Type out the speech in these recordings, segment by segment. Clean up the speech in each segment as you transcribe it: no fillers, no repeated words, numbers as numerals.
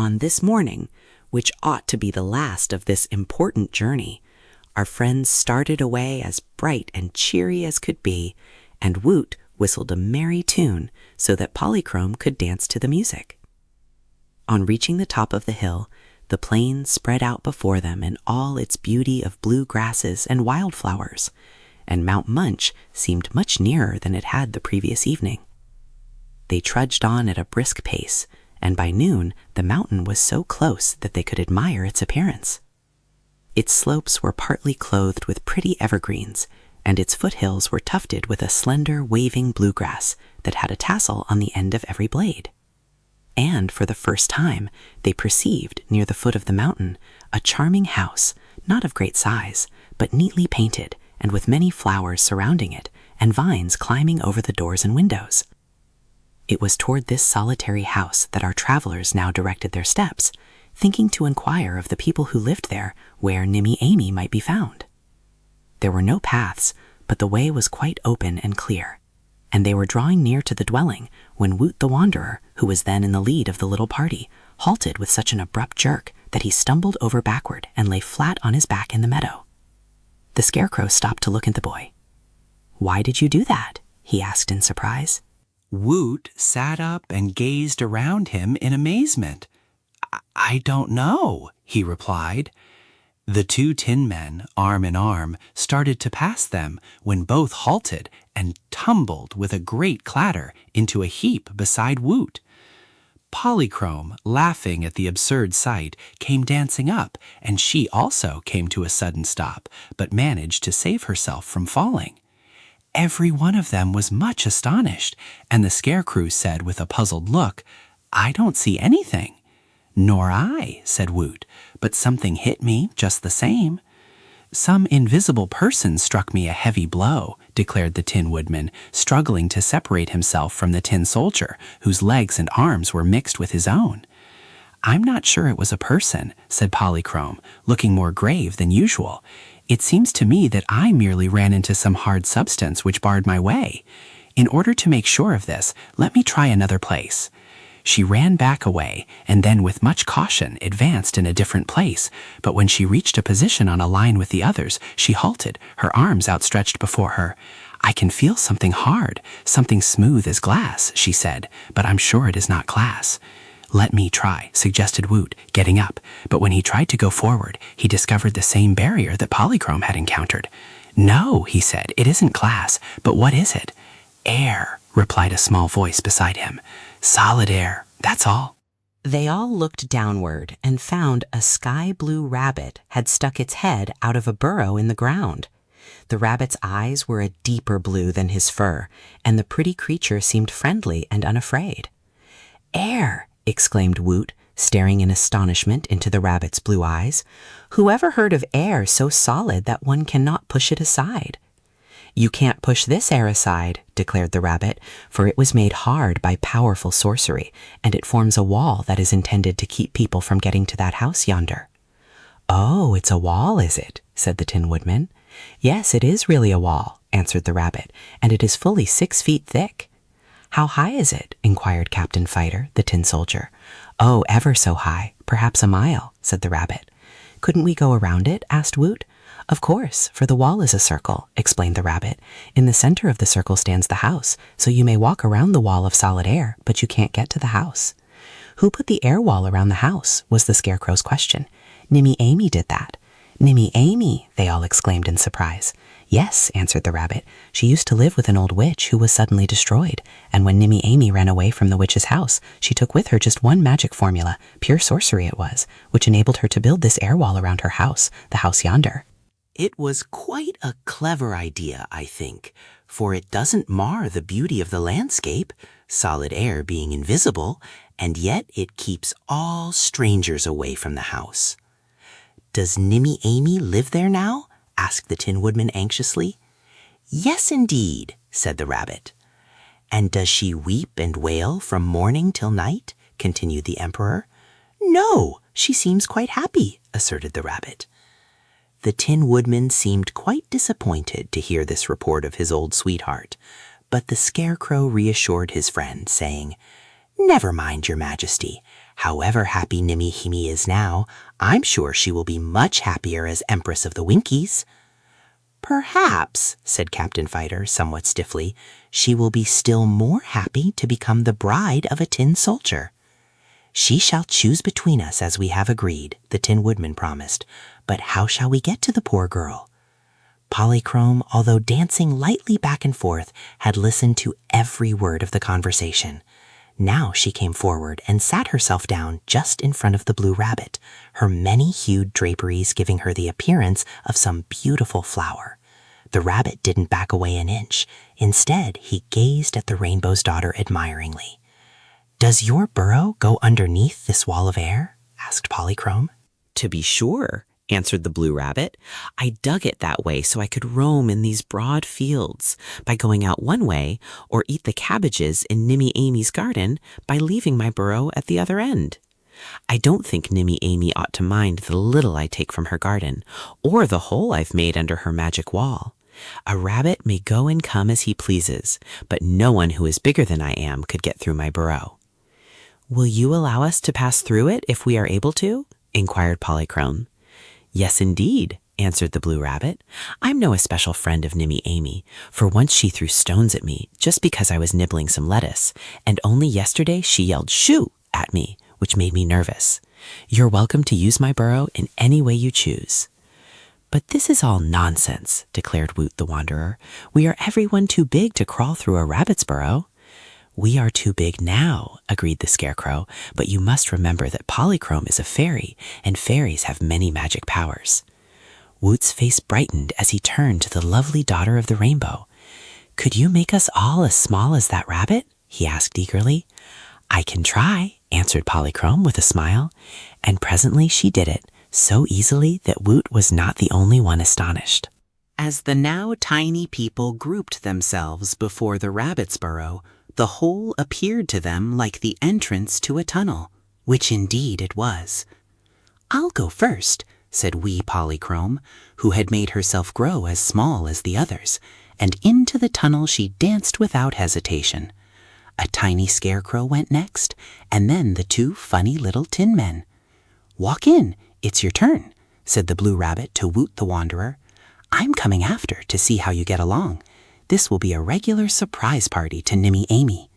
on this morning, which ought to be the last of this important journey, our friends started away as bright and cheery as could be, and Woot whistled a merry tune so that Polychrome could dance to the music. On reaching the top of the hill, the plain spread out before them in all its beauty of blue grasses and wildflowers, and Mount Munch seemed much nearer than it had the previous evening. They trudged on at a brisk pace, and by noon the mountain was so close that they could admire its appearance. Its slopes were partly clothed with pretty evergreens, and its foothills were tufted with a slender, waving bluegrass that had a tassel on the end of every blade. And for the first time they perceived near the foot of the mountain a charming house, not of great size, but neatly painted, and with many flowers surrounding it, and vines climbing over the doors and windows. It was toward this solitary house that our travelers now directed their steps, thinking to inquire of the people who lived there where Nimmy Amy might be found. There were no paths, but the way was quite open and clear, and they were drawing near to the dwelling when Woot the Wanderer, who was then in the lead of the little party, halted with such an abrupt jerk that he stumbled over backward and lay flat on his back in the meadow. The Scarecrow stopped to look at the boy. "Why did you do that?" he asked in surprise. Woot sat up and gazed around him in amazement. I don't know," he replied. The two tin men, arm in arm, started to pass them when both halted and tumbled with a great clatter into a heap beside Woot. Polychrome, laughing at the absurd sight, came dancing up, and she also came to a sudden stop, but managed to save herself from falling. Every one of them was much astonished, and the Scarecrow said with a puzzled look, "I don't see anything." "Nor I," said Woot, "but something hit me just the same." "Some invisible person struck me a heavy blow," declared the Tin Woodman, struggling to separate himself from the Tin Soldier, whose legs and arms were mixed with his own. "I'm not sure it was a person," said Polychrome, looking more grave than usual. "It seems to me that I merely ran into some hard substance which barred my way. In order to make sure of this, let me try another place." She ran back away, and then with much caution advanced in a different place, but when she reached a position on a line with the others, she halted, her arms outstretched before her. "I can feel something hard, something smooth as glass," she said, "but I'm sure it is not glass." "Let me try," suggested Woot, getting up, but when he tried to go forward, he discovered the same barrier that Polychrome had encountered. "No," he said, "it isn't glass, but what is it?" "Air," replied a small voice beside him. "Solid air, that's all." They all looked downward and found a sky-blue rabbit had stuck its head out of a burrow in the ground. The rabbit's eyes were a deeper blue than his fur, and the pretty creature seemed friendly and unafraid. "Air!" exclaimed Woot, staring in astonishment into the rabbit's blue eyes. "Whoever heard of air so solid that one cannot push it aside?" "You can't push this air aside," declared the rabbit, "for it was made hard by powerful sorcery, and it forms a wall that is intended to keep people from getting to that house yonder." "Oh, it's a wall, is it?" said the Tin Woodman. "Yes, it is really a wall," answered the rabbit, "and it is fully 6 feet thick." "How high is it?" inquired Captain Fighter, the Tin Soldier. "Oh, ever so high, perhaps a mile," said the rabbit. "Couldn't we go around it?" asked Woot. "Of course, for the wall is a circle," explained the rabbit. "In the center of the circle stands the house, so you may walk around the wall of solid air, but you can't get to the house." "Who put the air wall around the house?" was the Scarecrow's question. "Nimmy Amy did that." "Nimmy Amy!" they all exclaimed in surprise. "Yes," answered the rabbit. "She used to live with an old witch who was suddenly destroyed, and when Nimmy Amy ran away from the witch's house, she took with her just one magic formula, pure sorcery it was, which enabled her to build this air wall around her house, the house yonder." It was quite a clever idea, I think, for it doesn't mar the beauty of the landscape, solid air being invisible, and yet it keeps all strangers away from the house. "Does Nimmy Amy live there now?" asked the Tin Woodman anxiously. "Yes, indeed," said the rabbit. "And does she weep and wail from morning till night?" continued the Emperor. "No, she seems quite happy," asserted the rabbit. The Tin Woodman seemed quite disappointed to hear this report of his old sweetheart, but the Scarecrow reassured his friend, saying, "Never mind, your Majesty. However happy Nimmy is now, I'm sure she will be much happier as Empress of the Winkies. Perhaps, said Captain Fighter somewhat stiffly, she will be still more happy to become the bride of a tin soldier. She shall choose between us as we have agreed, the Tin Woodman promised. But how shall we get to the poor girl? Polychrome, although dancing lightly back and forth, had listened to every word of the conversation. Now she came forward and sat herself down just in front of the blue rabbit, her many-hued draperies giving her the appearance of some beautiful flower. The rabbit didn't back away an inch. Instead, he gazed at the Rainbow's Daughter admiringly. "Does your burrow go underneath this wall of air?" asked Polychrome. "To be sure," answered the blue rabbit. "I dug it that way so I could roam in these broad fields by going out one way, or eat the cabbages in Nimmy Amy's garden by leaving my burrow at the other end. I don't think Nimmy Amy ought to mind the little I take from her garden, or the hole I've made under her magic wall. A rabbit may go and come as he pleases, but no one who is bigger than I am could get through my burrow." "Will you allow us to pass through it if we are able to?" inquired Polychrome. "Yes, indeed," answered the blue rabbit. "I'm no especial friend of Nimmy Amy, for once she threw stones at me just because I was nibbling some lettuce, and only yesterday she yelled 'Shoo!' at me, which made me nervous. You're welcome to use my burrow in any way you choose." "But this is all nonsense," declared Woot the Wanderer. "We are everyone too big to crawl through a rabbit's burrow." "We are too big now," agreed the Scarecrow, "but you must remember that Polychrome is a fairy, and fairies have many magic powers." Woot's face brightened as he turned to the lovely Daughter of the Rainbow. "Could you make us all as small as that rabbit?" he asked eagerly. "I can try," answered Polychrome with a smile, and presently she did it, so easily that Woot was not the only one astonished. As the now tiny people grouped themselves before the rabbit's burrow, the hole appeared to them like the entrance to a tunnel, which indeed it was. "I'll go first," said wee Polychrome, who had made herself grow as small as the others, and into the tunnel she danced without hesitation. A tiny Scarecrow went next, and then the two funny little Tin Men. "Walk in, it's your turn," said the blue rabbit to Woot the Wanderer. "I'm coming after to see how you get along. This will be a regular surprise party to Nimmy Amy."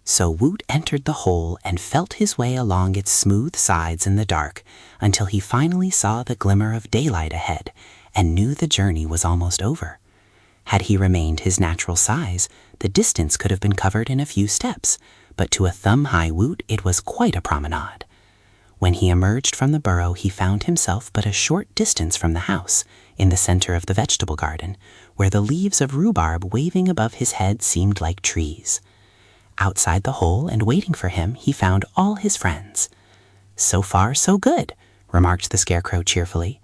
So Woot entered the hole and felt his way along its smooth sides in the dark until he finally saw the glimmer of daylight ahead and knew the journey was almost over. Had he remained his natural size, the distance could have been covered in a few steps, but to a thumb-high Woot it was quite a promenade. When he emerged from the burrow, he found himself but a short distance from the house, in the center of the vegetable garden, where the leaves of rhubarb waving above his head seemed like trees. Outside the hole and waiting for him, he found all his friends. "So far, so good," remarked the Scarecrow cheerfully.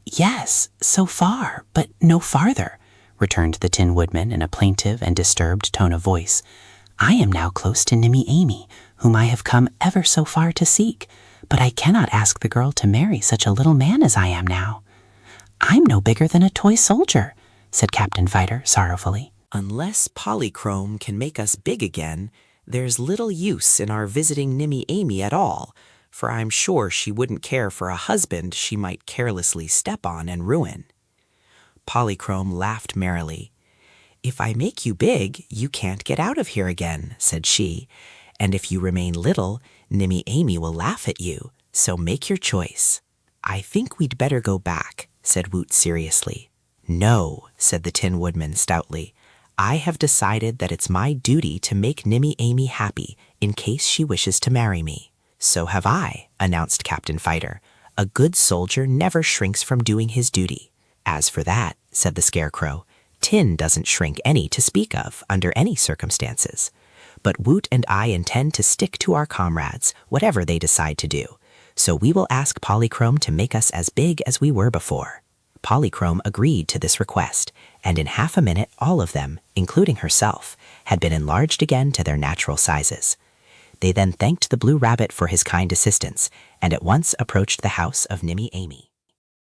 "Yes, so far, but no farther," returned the Tin Woodman in a plaintive and disturbed tone of voice. "I am now close to Nimmy Amy, whom I have come ever so far to seek, but I cannot ask the girl to marry such a little man as I am now." "I'm no bigger than a toy soldier," said Captain Fighter sorrowfully. "Unless Polychrome can make us big again, there's little use in our visiting Nimmy Amy at all, for I'm sure she wouldn't care for a husband she might carelessly step on and ruin." Polychrome laughed merrily. "If I make you big, you can't get out of here again," said she, "and if you remain little, Nimmy Amy will laugh at you, so make your choice." "I think we'd better go back," said Woot seriously. "No," said the Tin Woodman stoutly. "I have decided that it's my duty to make Nimmy Amy happy in case she wishes to marry me." "So have I," announced Captain Fighter. "A good soldier never shrinks from doing his duty." "As for that," said the Scarecrow, "Tin doesn't shrink any to speak of under any circumstances. But Woot and I intend to stick to our comrades, whatever they decide to do. So we will ask Polychrome to make us as big as we were before." Polychrome agreed to this request, and in half a minute all of them, including herself, had been enlarged again to their natural sizes. They then thanked the blue rabbit for his kind assistance, and at once approached the house of Nimmy Amy.